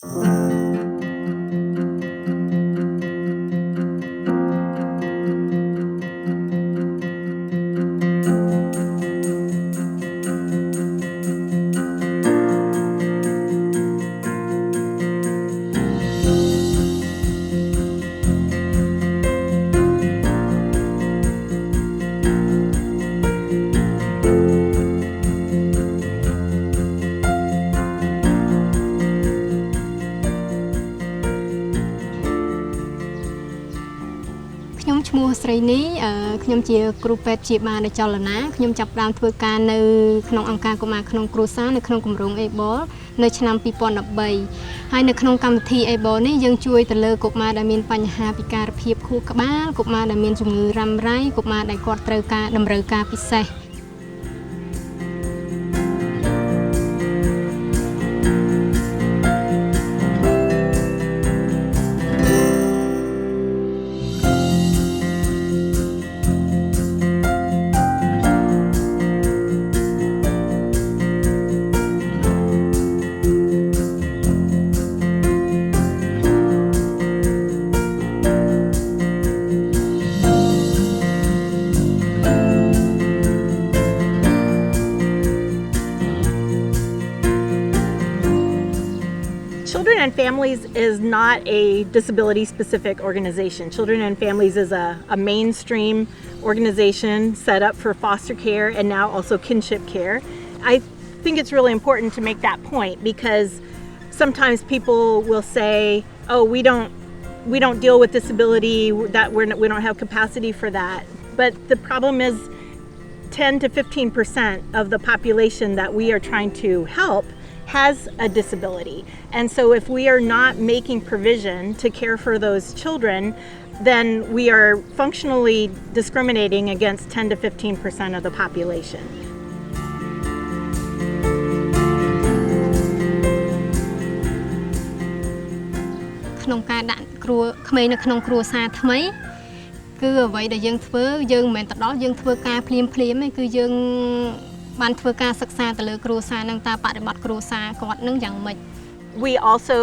ខ្ញុំឈ្មោះស្រីនេះខ្ញុំជាគ្រូពេទ្យព្យាបាលនៅចលនាខ្ញុំចាប់ផ្ដើមធ្វើការនៅក្នុងអង្គការកុមារក្នុងគ្រួសារនៅក្នុងគម្រោង ABLE នៅឆ្នាំ2013ហើយនៅក្នុងកម្មវិធី ABLE នេះយើងជួយទៅលើកុមារដែលមានបញ្ហាពិការភាពខួរក្បាលកុមារដែលមានជំងឺរ៉ាំរ៉ៃកុមារដែលគាត់ត្រូវការតម្រូវការពិសេស Children and Families is not a disability-specific organization. Children and Families is a mainstream organization set up for foster care and now also kinship care. I think it's really important to make that point because sometimes people will say, "Oh, we don't deal with disability. That we don't have capacity for that." But the problem is, 10 to 15% of the population that we are trying to help has a disability. And so if we are not making provision to care for those children, then we are functionally discriminating against 10 to 15% of the population. ក្នុងការដាក់គ្រួក្មេងនៅក្នុងគ្រួសារថ្មីគឺអ្វីដែលយើងធ្វើយើងមិនមែនទៅដល់យើងធ្វើការភ្លាមៗទេគឺយើងបានធ្វើការសិក្សាទៅលើគ្រួសារនឹងតើបរិបត្តិគ្រួសារគាត់នឹងយ៉ាងម៉េច We also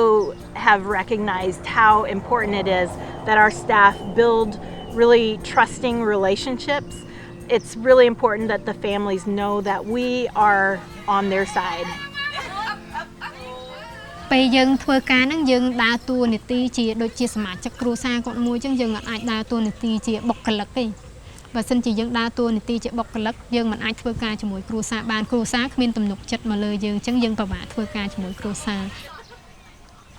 have recognized how important it is that our staff build really trusting relationships. It's really important that the families know that we are on their side. ពេលយើងធ្វើការហ្នឹងយើងដើរតួនាទីជាដូចជាសមាជិកគ្រួសារគាត់មួយអញ្ចឹងយើងអាចដើរតួនាទីជាបុគ្គលិកទេបើសិនជាយើងដើរតួនាទីជាបុគ្គលិកយើងមិនអាចធ្វើការជាមួយគ្រួសារបានគ្រួសារគ្មានទំនុកចិត្តមកលើយើងអញ្ចឹងយើងពិបាកធ្វើការជាមួយគ្រួសារ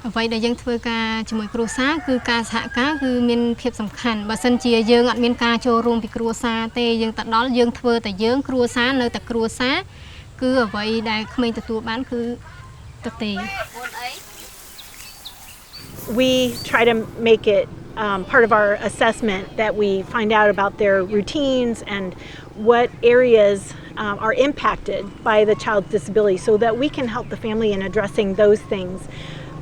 អ្វីដែលយើងធ្វើការជាមួយគ្រួសារគឺការសហការគឺមានភាពសំខាន់បើសិនជាយើងអត់មានការចូលរួមពីគ្រួសារទេយើងទៅដល់យើងធ្វើតែយើងគ្រួសារនៅតែគ្រួសារគឺអ្វីដែលក្មេងទទួលបានគឺទៅទេ We try to make it part of our assessment that we find out about their routines and what areas are impacted by the child's disability so that we can help the family in addressing those things.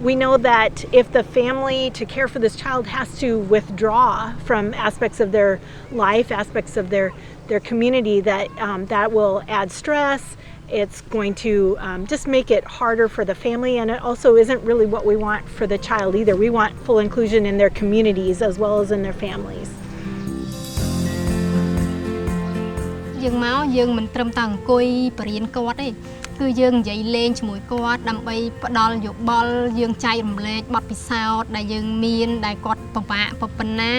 We know that if the family to care for this child has to withdraw from aspects of their life, aspects of their community, that will add stress. It's going to just make it harder for the family, and it also isn't really what we want for the child either. We want full inclusion in their communities as well as in their families. យើងមកយើងមិនត្រឹមតែអង្គុយបរៀនគាត់ទេគឺយើងនិយាយលេងជាមួយគាត់ដើម្បីផ្ដល់យោបល់យើងចែករំលែកបទពិសោធន៍ដែលយើងមានដែលគាត់ពិបាកប៉ុណ្ណា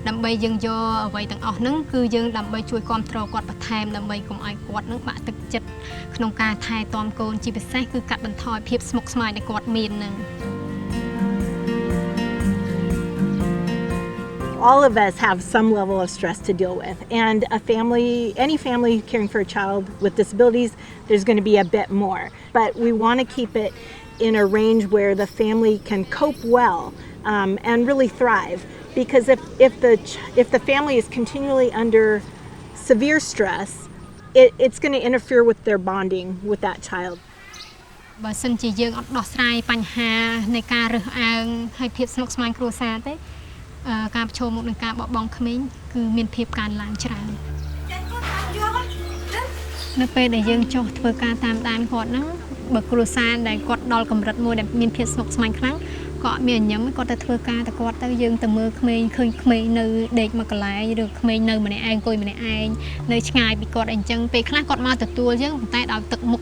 ដើម្បីយើងយកអ្វីទាំងអស់ហ្នឹងគឺយើងដើម្បីជួយគ្រប់គ្រងគាត់បន្ថែមដើម្បីកុំឲ្យគាត់នឹងបាក់ទឹកចិត្តក្នុងការថែទាំកូនជាពិសេសគឺកាត់បន្ថយភាពស្មុគស្មាញដែលគាត់មានហ្នឹង All of us have some level of stress to deal with, and any family caring for a child with disabilities, there's going to be a bit more. But we want to keep it in a range where the family can cope well and really thrive. Because if the family is continually under severe stress, it's going to interfere with their bonding with that child. បើសិនជាយើងអត់ដោះស្រាយបញ្ហានៃការរើសអើងហើយភាពស្មុគស្មាញគ្រួសារទេការប្រឈមមុខនឹងការបោះបង់ក្មេងគឺមានភាពកើនឡើងច្រើននៅពេលដែលយើងចុះធ្វើការតាមដានគាត់ហ្នឹង បើគ្រួសារដែលគាត់ដល់កម្រិតមួយដែលមានភាពស្មុគស្មាញខ្លាំងក៏មានញញឹមគាត់ទៅធ្វើការតែគាត់ទៅយើងទៅមើលក្មេងឃើញក្មេងនៅដេកមកកន្លែងឬក្មេងនៅម្នាក់ឯងអង្គុយម្នាក់ឯងនៅឆ្ងាយពីគាត់អីអញ្ចឹងពេលខ្លះគាត់មកទទួលយើងប៉ុន្តែដោយទឹកមុខ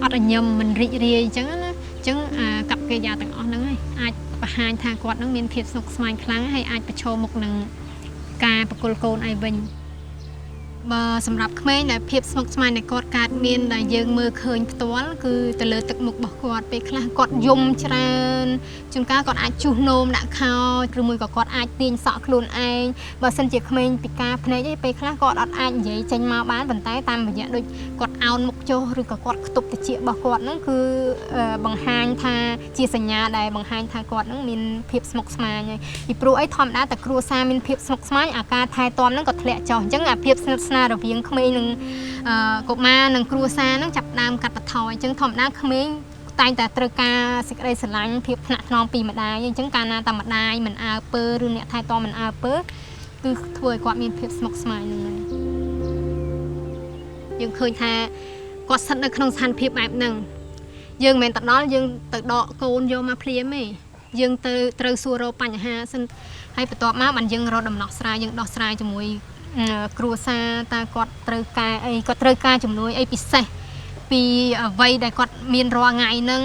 អត់ញញឹមមិនរីករាយអញ្ចឹងណាអញ្ចឹងកັບកិរិយាទាំងអស់ហ្នឹងឯងអាចបង្ហាញថាគាត់នឹងមានភាពស្មុគស្មាញខ្លាំងហើយអាចប្រឈមមុខនឹងការប្រគល់កូនឯវិញបើសម្រាប់ក្មេងដែលភាពស្មុគស្មាញដែលគាត់កើតមានដែលយើងមើលឃើញផ្ទាល់គឺទៅលើទឹកមុខរបស់គាត់ពេលខ្លះគាត់យំច្រើនជួនកាលគាត់អាចជុះនោមដាក់ខោឬមួយក៏គាត់អាចទាញសក់ខ្លួនឯងបើសិនជាក្មេងពិការភ្នែកឯពេលខ្លះគាត់អត់អាចនិយាយចេញមកបានប៉ុន្តែតាមរយៈដូចគាត់អោនមុខចុះឬក៏គាត់ខ្ទប់តិចរបស់គាត់ហ្នឹងគឺបង្ហាញថាជាសញ្ញាដែលបង្ហាញថាគាត់ហ្នឹងមានភាពស្មុគស្មាញហើយពីព្រោះអីធម្មតាតែគ្រួសារមានភាពស្មុគស្មាញអាការថែទាំហ្នឹងក៏ធ្លាក់ចុះអញ្ចឹងអាភាពស្និទ្ធស្នាលរវាងក្មេងនិងកុមារនិងគ្រួសារហ្នឹងចាប់ដើមកាត់បន្ថយអញ្ចឹងធម្មតាក្មេងតែងតែត្រូវការសេចក្តីស្រឡាញ់ភាពថ្នាក់ថ្នមពីម្ដាយអញ្ចឹងកាលណាតែម្ដាយមិនអើពើឬអ្នកថែទាំមិនអើពើគឺធ្វើឲ្យគាត់មានភាពស្មុគស្មាញហ្នឹងហើយយើងឃើញថាគាត់ស្ថិតនៅក្នុងស្ថានភាពបែបហ្នឹងយើងមិនមែនទៅដល់យើងទៅដកកូនយកមកភ្លាមទេយើងទៅត្រូវសួររកបញ្ហាសិនហើយបន្ទាប់មកបានយើងរកដំណោះស្រាយយើងដោះស្រាយជាមួយគ្រួសារតើគាត់ត្រូវការអីគាត់ត្រូវការជំនួយអីពិសេសពីអ្វីដែលគាត់មានរាល់ថ្ងៃហ្នឹង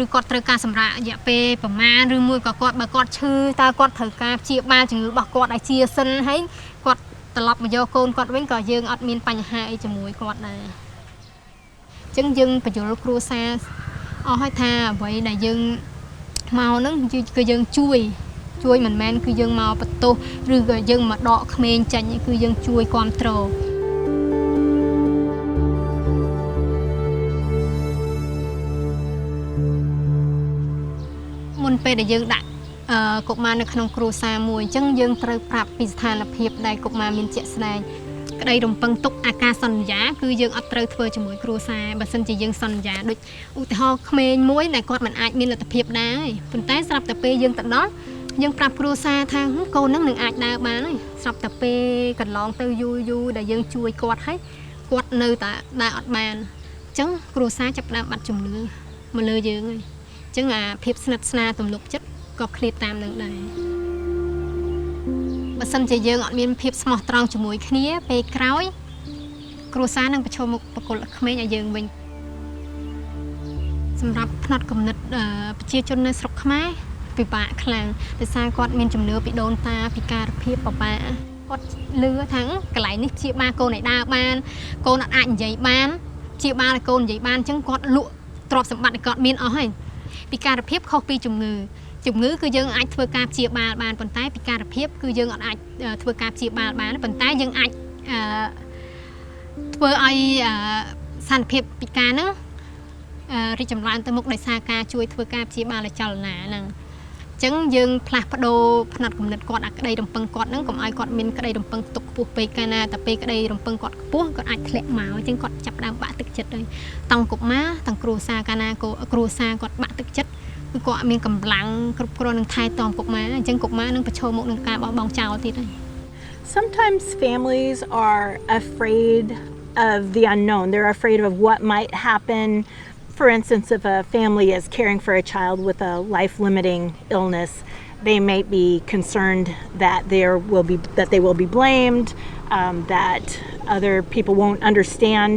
ឬគាត់ត្រូវការសម្រាប់រយៈពេលប្រមាណឬមួយក៏គាត់បើគាត់ឈឺតើគាត់ត្រូវការព្យាបាលជំងឺរបស់គាត់ឲ្យជាសិនហើយគាត់ត្រឡប់មកយកកូនគាត់វិញក៏យើងអត់មានបញ្ហាអីជាមួយគាត់ដែរអញ្ចឹងយើងបញ្យល់គ្រួសារអស់ហើយថាអ្វីដែលយើងមកហ្នឹងគឺយើងជួយមិនមែនគឺយើងមកបន្ទោសឬក៏យើងមកដកក្មេងចាញ់គឺយើងជួយគ្រប់គ្រងមុនពេលដែលយើងដាក់កុមារនៅក្នុងគ្រួសារមួយអញ្ចឹងយើងត្រូវប្រាប់ពីស្ថានភាពដែលកុមារមានជាក់ស្ដែងក្តីរំពឹងទុកអាការសន្យាគឺយើងអត់ត្រូវធ្វើជាមួយគ្រួសារបើសិនជាយើងសន្យាដូចឧទាហរណ៍ក្មេងមួយដែលគាត់មិនអាចមានលទ្ធភាពដែរប៉ុន្តែស្រាប់តែពេលយើងទៅដល់យើងប្រាប់គ្រួសារថាកូននឹងអាចដើរបានហើយស្រាប់តែពេលកន្លងទៅយូរដែលយើងជួយគាត់ហើយគាត់នៅតែដើរអត់បានអញ្ចឹងគ្រួសារចាប់ផ្ដើមបាត់ជំនឿមកលើយើងហើយអញ្ចឹងអាភាពស្និទ្ធស្នាលទំនុកចិត្តក៏ឃ្លាតតាមនឹងដែរបើសិនជាយើងអត់មានភាពស្មោះត្រង់ជាមួយគ្នាពេលក្រោយគ្រួសារនឹងប្រឈមមុខបកគលក្មេងឲ្យយើងវិញសម្រាប់ផ្នត់គំនិតប្រជាជននៅស្រុកខ្មែរពិបាកខ្លាំងដោយសារគាត់មានជំនឿពីដូនតាពីការភាពបបាគាត់លឺថាកន្លែងនេះព្យាបាលកូនឲ្យដើរបានកូនអត់អាចនិយាយបានព្យាបាលឲ្យកូននិយាយបានអញ្ចឹងគាត់លក់ទ្រព្យសម្បត្តិឲ្យគាត់មានអស់ហើយពីការភាពខុសពីជំងឺគឺយើងអាចធ្វើការព្យាបាលបានប៉ុន្តែពីការភាពគឺយើងអត់អាចធ្វើការព្យាបាលបានប៉ុន្តែយើងអាចធ្វើឲ្យស្ថានភាពពិការហ្នឹងរីកចម្រើនទៅមុខដោយសារការជួយធ្វើការព្យាបាលចលនាហ្នឹងអញ្ចឹងយើងផ្លាស់ប្ដូរផ្នត់គំនិតគាត់អាក្តីរំពឹងគាត់ហ្នឹងកុំឲ្យគាត់មានក្តីរំពឹងទុកខ្ពស់ពេកកាលណាតែពេលក្តីរំពឹងគាត់ខ្ពស់គាត់អាចធ្លាក់មកអញ្ចឹងគាត់ចាប់ដើមបាក់ទឹកចិត្តហើយតង់កុមារទាំងគ្រួសារកាលណាគ្រួសារគាត់បាក់ទឹកចិត្តគឺគាត់មានកម្លាំងគ្រប់គ្រាន់នឹងថែទាំកុមារអញ្ចឹងកុមារនឹងប្រឈមមុខនឹងការបោះបង់ចោលទៀតហើយ Sometimes families are afraid of the unknown. They're afraid of what might happen. For instance, if a family is caring for a child with a life-limiting illness, they may be concerned that they will be blamed, that other people won't understand,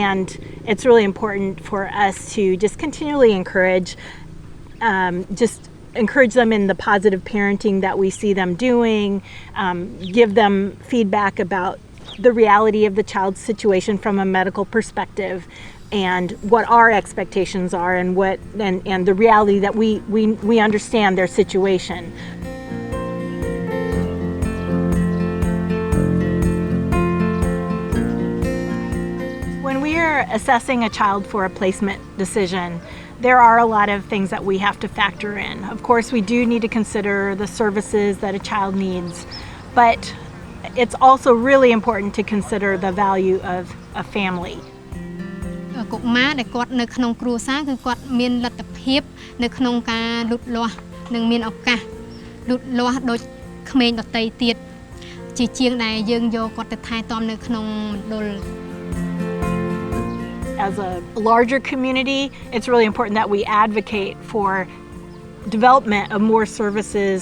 and it's really important for us to just continually encourage them in the positive parenting that we see them doing, give them feedback about the reality of the child's situation from a medical perspective, and what our expectations are, and the reality that we understand their situation. When we are assessing a child for a placement decision, there are a lot of things that we have to factor in. Of course, we do need to consider the services that a child needs, but it's also really important to consider the value of a family. កុមារដែលគាត់នៅក្នុងគ្រួសារគឺគាត់មានលទ្ធភាពនៅក្នុងការលូតលាស់និងមានឱកាសលូតលាស់ដូចក្មេងដទៃទៀតជាជាងដែលយើងយកគាត់ទៅថែទាំនៅក្នុងមណ្ឌល as a larger community, it's really important that we advocate for development of more services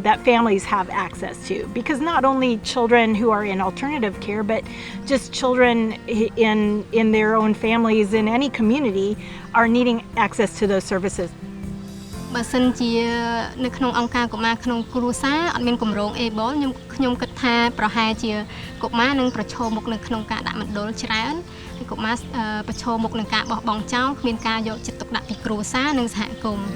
that families have access to, because not only children who are in alternative care, but just children in their own families in any community are needing access to those services. បើសិនជានៅក្នុងអង្គការកុមារក្នុងគ្រួសារអត់មានគម្រោង ABOL ខ្ញុំគិតថាប្រហែលជាកុមារនឹងប្រឈមមុខនៅក្នុងការដាក់មណ្ឌលច្រើនហើយកុមារប្រឈមមុខនឹងការបោះបង់ចោលគ្មានការយកចិត្តទុកដាក់ពីគ្រួសារនិងសហគមន៍